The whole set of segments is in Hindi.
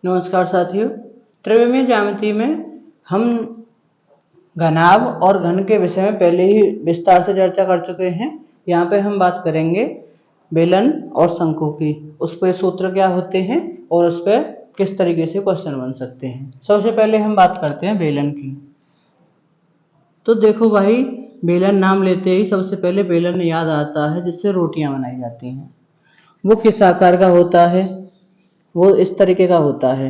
नमस्कार साथियों। त्रिविमीय ज्यामिति में हम घनाभ और घन के विषय में पहले ही विस्तार से चर्चा कर चुके हैं। यहाँ पे हम बात करेंगे बेलन और शंकु की, उस पर सूत्र क्या होते हैं और उस पर किस तरीके से क्वेश्चन बन सकते हैं। सबसे पहले हम बात करते हैं बेलन की। तो देखो भाई, बेलन नाम लेते ही सबसे पहले बेलन याद आता है जिससे रोटियां बनाई जाती हैं। वो किस आकार का होता है? वो इस तरीके का होता है।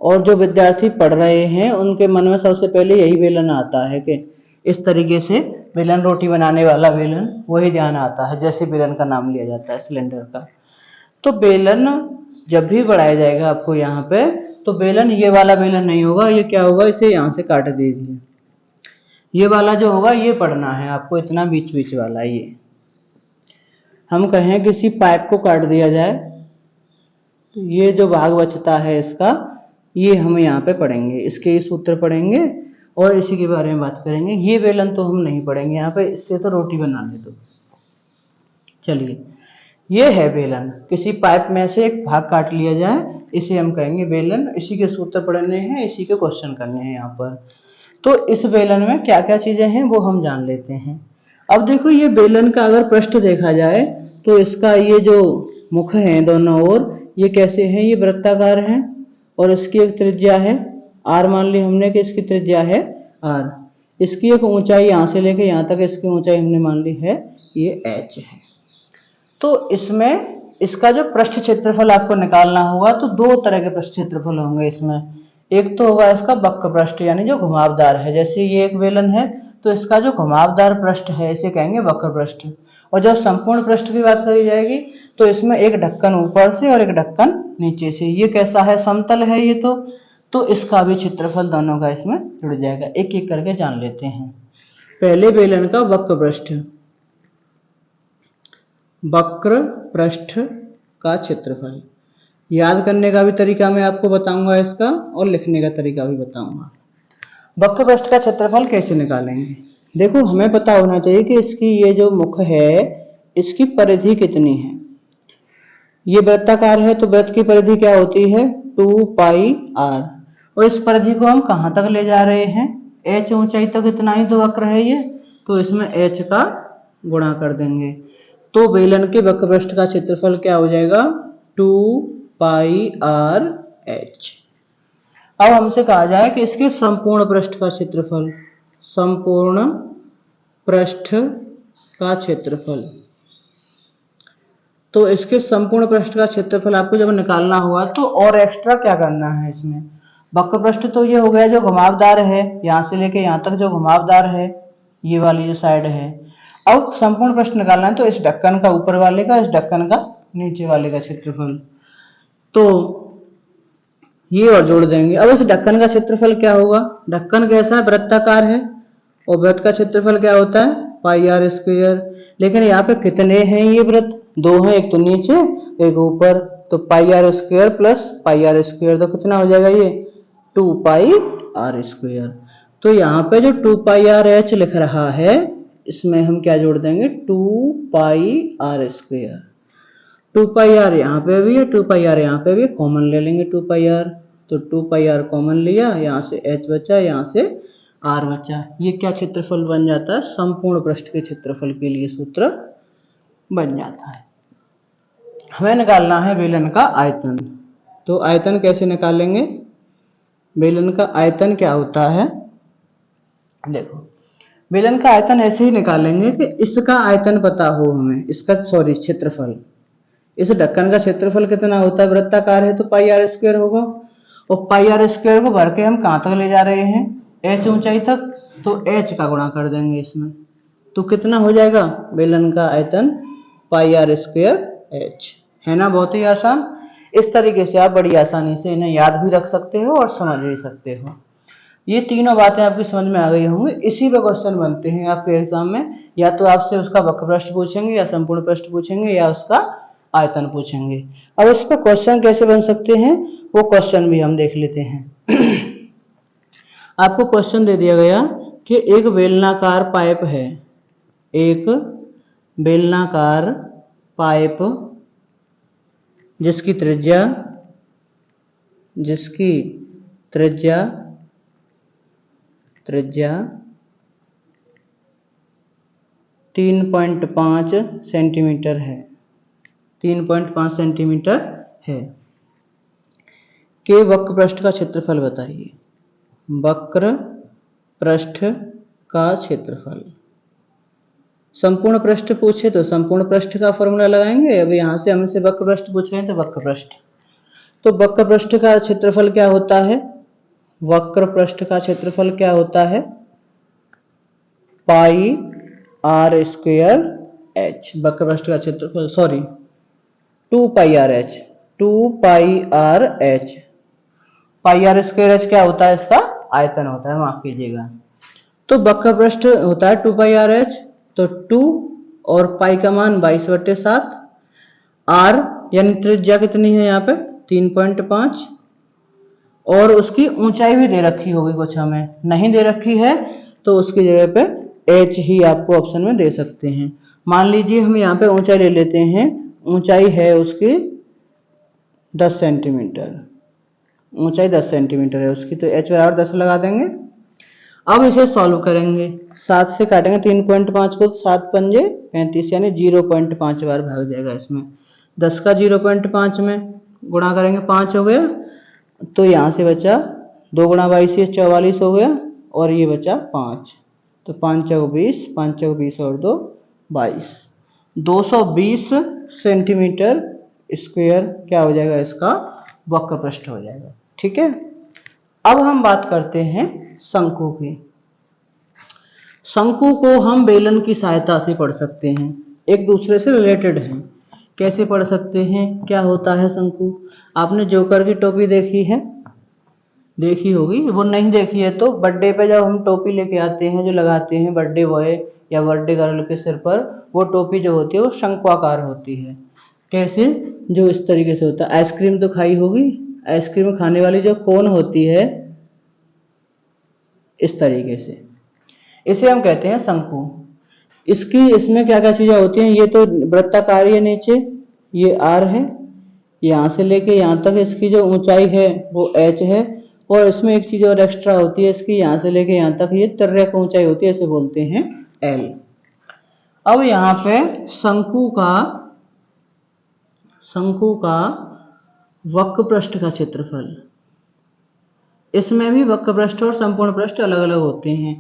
और जो विद्यार्थी पढ़ रहे हैं उनके मन में सबसे पहले यही बेलन आता है कि इस तरीके से बेलन, रोटी बनाने वाला बेलन, वही ध्यान आता है जैसे बेलन का नाम लिया जाता है सिलेंडर का। तो बेलन जब भी बढ़ाया जाएगा आपको यहाँ पे, तो बेलन ये वाला बेलन नहीं होगा। ये क्या होगा, इसे यहाँ से काट दीजिए। ये वाला जो होगा ये पढ़ना है आपको, इतना बीच बीच वाला। ये हम कहें किसी पाइप को काट दिया जाए तो ये जो भाग बचता है इसका, ये हम यहाँ पे पढ़ेंगे, इसके ये सूत्र पढ़ेंगे और इसी के बारे में बात करेंगे। ये बेलन तो हम नहीं पढ़ेंगे यहाँ पे, इससे तो रोटी बनाने दो। चलिए, ये है बेलन। किसी पाइप में से एक भाग काट लिया जाए, इसे हम कहेंगे बेलन। इसी के सूत्र पढ़ने हैं, इसी के क्वेश्चन करने हैं यहाँ पर। तो इस बेलन में क्या क्या चीजें हैं वो हम जान लेते हैं। अब देखो, ये बेलन का अगर पृष्ठ देखा जाए तो इसका ये जो मुख है दोनों ओर, ये कैसे हैं? ये वृत्ताकार हैं और इसकी एक त्रिज्या है r। मान ली हमने कि इसकी त्रिज्या है r। इसकी एक ऊंचाई यहाँ से लेके यहाँ तक, इसकी ऊंचाई हमने मान ली है ये h है। तो इसमें इसका जो पृष्ठ क्षेत्रफल आपको निकालना होगा, तो दो तरह के पृष्ठ क्षेत्रफल होंगे इसमें। एक तो होगा इसका वक्र पृष्ठ, यानी जो घुमावदार है। जैसे ये एक बेलन है तो इसका जो घुमावदार पृष्ठ है इसे कहेंगे वक्र पृष्ठ। और जब संपूर्ण पृष्ठ की बात करी जाएगी तो इसमें एक ढक्कन ऊपर से और एक ढक्कन नीचे से। ये कैसा है? समतल है ये तो इसका भी क्षेत्रफल दोनों का इसमें जुड़ जाएगा। एक एक करके जान लेते हैं। पहले बेलन का वक्र पृष्ठ, वक्र पृष्ठ का क्षेत्रफल याद करने का भी तरीका मैं आपको बताऊंगा इसका, और लिखने का तरीका भी बताऊंगा। वक्र पृष्ठ का क्षेत्रफल कैसे निकालेंगे? देखो, हमें पता होना चाहिए कि इसकी ये जो मुख है इसकी परिधि कितनी है। ये वृत्ताकार है तो वृत्त की परिधि क्या होती है? 2 पाई r। और इस परिधि को हम कहां तक ले जा रहे हैं? h ऊंचाई तक। इतना ही तो वक्र है ये, तो इसमें h का गुणा कर देंगे। तो बेलन के वक्र पृष्ठ का क्षेत्रफल क्या हो जाएगा? 2 पाई r h। अब हमसे कहा जाए कि इसके संपूर्ण पृष्ठ का क्षेत्रफल, संपूर्ण पृष्ठ का क्षेत्रफल। तो इसके संपूर्ण पृष्ठ का क्षेत्रफल आपको जब निकालना हुआ तो और एक्स्ट्रा क्या करना है इसमें? वक्र पृष्ठ तो ये हो गया जो घुमावदार है, यहां से लेके यहां तक जो घुमावदार है, ये वाली जो साइड है। अब संपूर्ण पृष्ठ निकालना है तो इस ढक्कन का ऊपर वाले का, इस ढक्कन का नीचे वाले का क्षेत्रफल। तो ये और जोड़ देंगे। अब इस ढक्कन का क्षेत्रफल क्या होगा? ढक्कन कैसा है? वृत्ताकार है और वृत्त का क्षेत्रफल क्या होता है? Pi r square. लेकिन यहाँ पे कितने हैं ये वृत्त? दो हैं, एक तो नीचे एक ऊपर। तो pi r square plus pi r square, तो कितना हो जाएगा ये? 2 पाई आर स्क्वायर। तो यहाँ पे जो 2 पाई आर एच लिख रहा है, इसमें हम क्या जोड़ देंगे? 2 pi r square. 2 pi are यहाँ पे भी है, 2 पाई आर यहाँ पे भी, कॉमन ले लेंगे 2 पाई आर। तो 2 पाई आर कॉमन लिया, यहाँ से h बचा, यहाँ से r बचा। ये क्या क्षेत्रफल बन जाता है? संपूर्ण पृष्ठ के क्षेत्रफल के लिए सूत्र बन जाता है। हमें निकालना है बेलन का आयतन। तो आयतन कैसे निकालेंगे? बेलन का आयतन क्या होता है? देखो, बेलन का आयतन ऐसे ही निकालेंगे कि इसका आयतन पता हो हमें, इसका क्षेत्रफल। इस ढक्कन का क्षेत्रफल कितना होता है? वृत्ताकार है तो पाई आर स्क्वायर होगा। और पाई आर स्क्वायर को भर के हम कहां तक ले जा रहे हैं? h ऊंचाई तक, तो h का गुणा कर देंगे इसमें। तो कितना हो जाएगा बेलन का आयतन? पाई आर स्क्वायर h। है ना, बहुत ही आसान। इस तरीके से आप बड़ी आसानी से इन्हें याद भी रख सकते हो और समझ भी सकते हो। ये तीनों बातें आपकी समझ में आ गई होंगी। इसी पे क्वेश्चन बनते हैं आपके एग्जाम में। या तो आपसे उसका वक्र पृष्ठ पूछेंगे, या संपूर्ण पृष्ठ पूछेंगे, या उसका आयतन पूछेंगे। अब इस पर क्वेश्चन कैसे बन सकते हैं वो क्वेश्चन भी हम देख लेते हैं। आपको क्वेश्चन दे दिया गया कि एक बेलनाकार पाइप है, एक बेलनाकार पाइप जिसकी त्रिज्या जिसकी त्रिज्या 3.5 सेंटीमीटर है, 3.5 सेंटीमीटर है। के वक्र पृष्ठ का क्षेत्रफल बताइए। वक्र पृष्ठ का क्षेत्रफल, संपूर्ण पृष्ठ पूछे तो संपूर्ण पृष्ठ का फॉर्मूला लगाएंगे। अब यहाँ से हमसे वक्र पृष्ठ पूछ रहे हैं तो वक्र पृष्ठ, तो वक्र पृष्ठ का क्षेत्रफल क्या होता है? वक्र पृष्ठ का क्षेत्रफल क्या होता है? Pi r square h. वक्र पृष्ठ का क्षेत्रफल 2 pi r h, 2 pi r h. Pi r square h क्या होता है? इसका आयतन होता है, माफ कीजिएगा। तो वक्र पृष्ठ होता है 2 पाई आर एच, तो 2 और पाई का मान 22/7, आर यानी त्रिज्या कितनी है यहाँ पे 3.5, और उसकी ऊंचाई भी दे रखी होगी, कुछ हमें नहीं दे रखी है तो उसकी जगह पे एच ही आपको ऑप्शन में दे सकते हैं। मान लीजिए हम यहाँ पे ऊंचाई ले लेते हैं, ऊंचाई है उसकी 10 सेंटीमीटर, ऊंचाई 10 सेंटीमीटर है उसकी, तो एच बराबर 10 लगा देंगे। अब इसे सॉल्व करेंगे, 7 से काटेंगे 3.5 को, 7 पंजे 35 यानी 0.5 बार भाग जाएगा इसमें। 10 का 0.5 में गुणा करेंगे 5 हो गया, तो यहाँ से बचा 2 गुणा 22 44 हो गया, और ये बचा 5, तो 5 चौक 20, 5 चौक 20 और 2 22, 220 सेंटीमीटर स्क्वायर क्या हो जाएगा? इसका वक्र पृष्ठ हो जाएगा। ठीक है, अब हम बात करते हैं शंकु की। शंकु को हम बेलन की सहायता से पढ़ सकते हैं, एक दूसरे से रिलेटेड हैं। कैसे पढ़ सकते हैं? क्या होता है शंकु? आपने जोकर की टोपी देखी है, देखी होगी, वो नहीं देखी है तो बर्थडे पे जब हम टोपी लेके आते हैं, जो लगाते हैं बर्थडे बॉय या बर्थडे गर्ल के सिर पर, वो टोपी जो होती है वो शंक्वाकार होती है। कैसे? जो इस तरीके से होता है। आइसक्रीम तो खाई होगी, आइसक्रीम खाने वाली जो कोन होती है इस तरीके से, इसे हम कहते हैं शंकु। इसमें क्या क्या चीजें होती हैं? ये तो वृत्ताकार है नीचे, ये आर है, यहाँ से लेके यहाँ तक इसकी जो ऊंचाई है वो एच है, और इसमें एक चीज और एक्स्ट्रा होती है इसकी, यहाँ से लेके यहाँ तक ये तिर्यक ऊंचाई होती है, इसे बोलते हैं एल। अब यहाँ पे शंकु का वक्र पृष्ठ का क्षेत्रफल, इसमें भी वक्र पृष्ठ और संपूर्ण पृष्ठ अलग अलग होते हैं।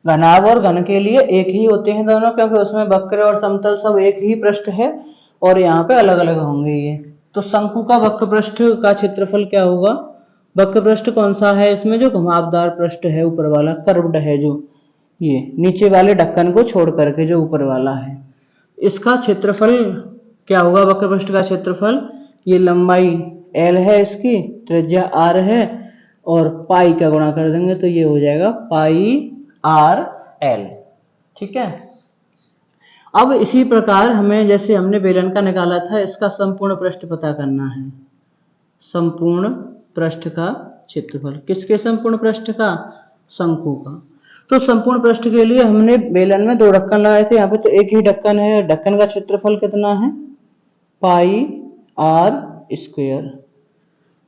घनाभ और घन के लिए एक ही होते हैं दोनों, क्योंकि उसमें वक्र और समतल सब एक ही पृष्ठ है, और यहाँ पे अलग अलग होंगे ये। तो शंकु का वक्र पृष्ठ का क्षेत्रफल क्या होगा? वक्र पृष्ठ कौन सा है? इसमें जो घुमावदार पृष्ठ है ऊपर वाला, कर्व्ड है, जो ये नीचे वाले ढक्कन को छोड़ करके जो ऊपर वाला है, इसका क्षेत्रफल क्या होगा? वक्र पृष्ठ का क्षेत्रफल, ये लंबाई एल है, इसकी त्रिज्या आर है, और पाई का गुणा कर देंगे तो ये हो जाएगा पाई आर एल। ठीक है, अब इसी प्रकार हमें, जैसे हमने बेलन का निकाला था, इसका संपूर्ण पृष्ठ पता करना है। संपूर्ण पृष्ठ का क्षेत्रफल, किसके संपूर्ण पृष्ठ का? शंकु का। तो संपूर्ण पृष्ठ के लिए हमने बेलन में 2 ढक्कन लगाए थे, यहाँ पे तो एक ही ढक्कन है, ढक्कन का क्षेत्रफल कितना है? Pi r square.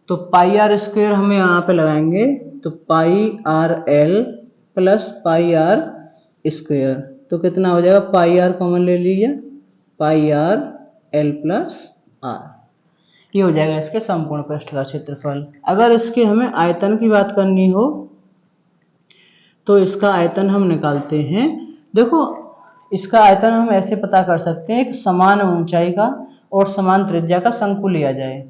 तो पाई आर स्क्वायर हमें यहाँ पे लगाएंगे, तो pi r l plus pi r square, तो कितना हो जाएगा? पाई आर कॉमन ले लीजिए, pi r l plus r, ये हो जाएगा इसके संपूर्ण पृष्ठ का क्षेत्रफल। अगर इसके हमें आयतन की बात करनी हो तो इसका आयतन हम निकालते हैं। देखो, इसका आयतन हम ऐसे पता कर सकते हैं, एक समान ऊंचाई का और समान त्रिज्या का शंकु लिया जाए,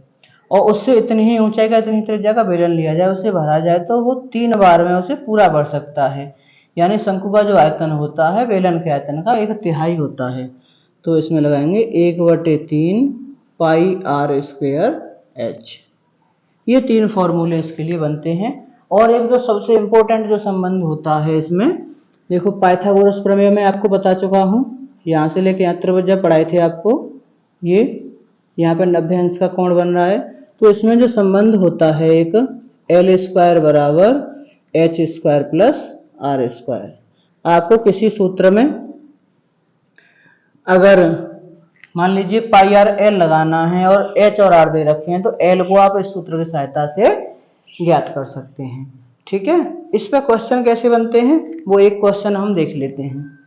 और उससे इतनी ही ऊंचाई का इतनी त्रिज्या का बेलन लिया जाए, उसे भरा जाए, तो वो 3 बार में उसे पूरा भर सकता है। यानी शंकु का जो आयतन होता है बेलन के आयतन का 1/3 होता है। तो इसमें लगाएंगे 1/3 पाई आर स्क्वायर एच। ये 3 फॉर्मूले इसके लिए बनते हैं। और एक जो सबसे इम्पोर्टेंट जो संबंध होता है इसमें, देखो पाइथागोरस प्रमेय में आपको बता चुका हूँ, यहाँ से लेके यहाँ त्रिभुज पढ़ाए थे आपको, ये यहाँ पर 90 अंश का कोण बन रहा है। तो इसमें जो संबंध होता है एक, एल स्क्वायर बराबर h square plus r square. आपको किसी सूत्र में अगर मान लीजिए पाई आर एल लगाना है और एच और आर दे रखे हैं, तो एल को आप इस सूत्र की सहायता से ज्ञात कर सकते हैं। ठीक है, इस पे क्वेश्चन कैसे बनते हैं वो एक क्वेश्चन हम देख लेते हैं।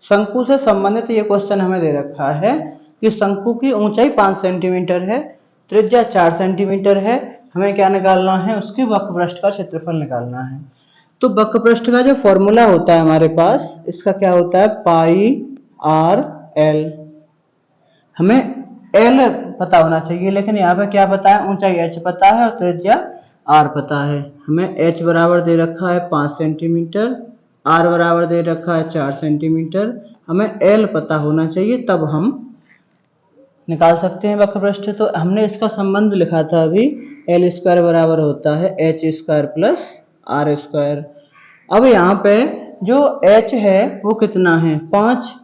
शंकु से संबंधित ये क्वेश्चन हमें दे रखा है कि शंकु की ऊंचाई 5 सेंटीमीटर है, त्रिज्या 4 सेंटीमीटर है, हमें क्या निकालना है, उसके वक्रपृष्ठ का क्षेत्रफल निकालना है। तो वक्रपृष्ठ का जो फॉर्मूला होता है हमारे पास, इसका क्या होता है, पाई आर एल। हमें एल पता होना चाहिए, लेकिन यहाँ पे क्या पता है, ऊंचाई एच पता है और त्रिज्या आर पता है। हमें एच बराबर दे रखा है 5 सेंटीमीटर, आर बराबर दे रखा है 4 सेंटीमीटर, हमें एल पता होना चाहिए, तब हम निकाल सकते हैं वक्रपृष्ठ। तो हमने इसका संबंध लिखा था अभी, एल स्क्वायर बराबर होता है h square plus r square. अब यहाँ पे जो एच है वो कितना है, 5,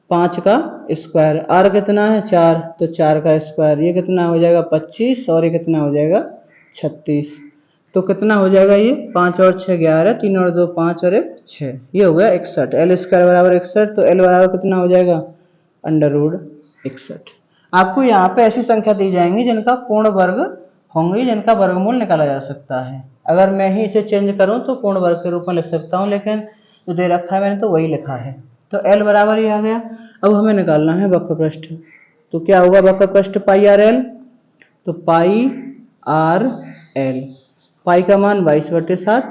5 का स्क्वायर, आर कितना है 4, तो 4 का स्क्वायर, ये कितना हो जाएगा 25 और ये कितना हो जाएगा 36। तो कितना हो जाएगा ये, 5 और 6 11, 3 और 2 5 और 1 6, ये हो गया 61। एल स्क्वायर बराबर 61, तो एल बराबर कितना हो जाएगा, √61। आपको यहाँ पे ऐसी संख्या दी जाएंगी जिनका पूर्ण वर्ग होंगे, जिनका वर्गमूल निकाला जा सकता है। अगर मैं ही इसे चेंज करूं तो पूर्ण वर्ग के रूप में लिख सकता हूं, लेकिन जो दे रखा है मैंने तो वही लिखा है। तो एल बराबर ही आ गया। अब हमें निकालना है वक्रपृष्ठ। तो क्या होगा वक्रपृष्ठ, पाई आर एल। तो पाई आर एल, पाई का मान 22/7,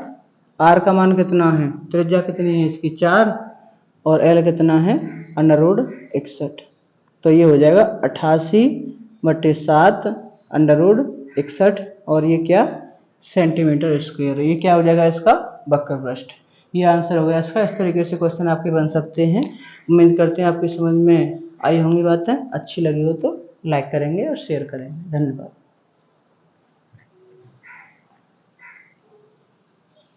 आर का मान कितना है, त्रिज्या कितनी है इसकी 4, और एल कितना है √61। तो ये हो जाएगा 88/7 √61, और ये क्या, सेंटीमीटर स्क्वायर। ये क्या हो जाएगा इसका वक्रपृष्ठ। ये आंसर हो गया इसका। इस तरीके से क्वेश्चन आपके बन सकते हैं। उम्मीद करते हैं आपकी समझ में आई होंगी बातें। अच्छी लगी हो तो लाइक करेंगे और शेयर करेंगे। धन्यवाद।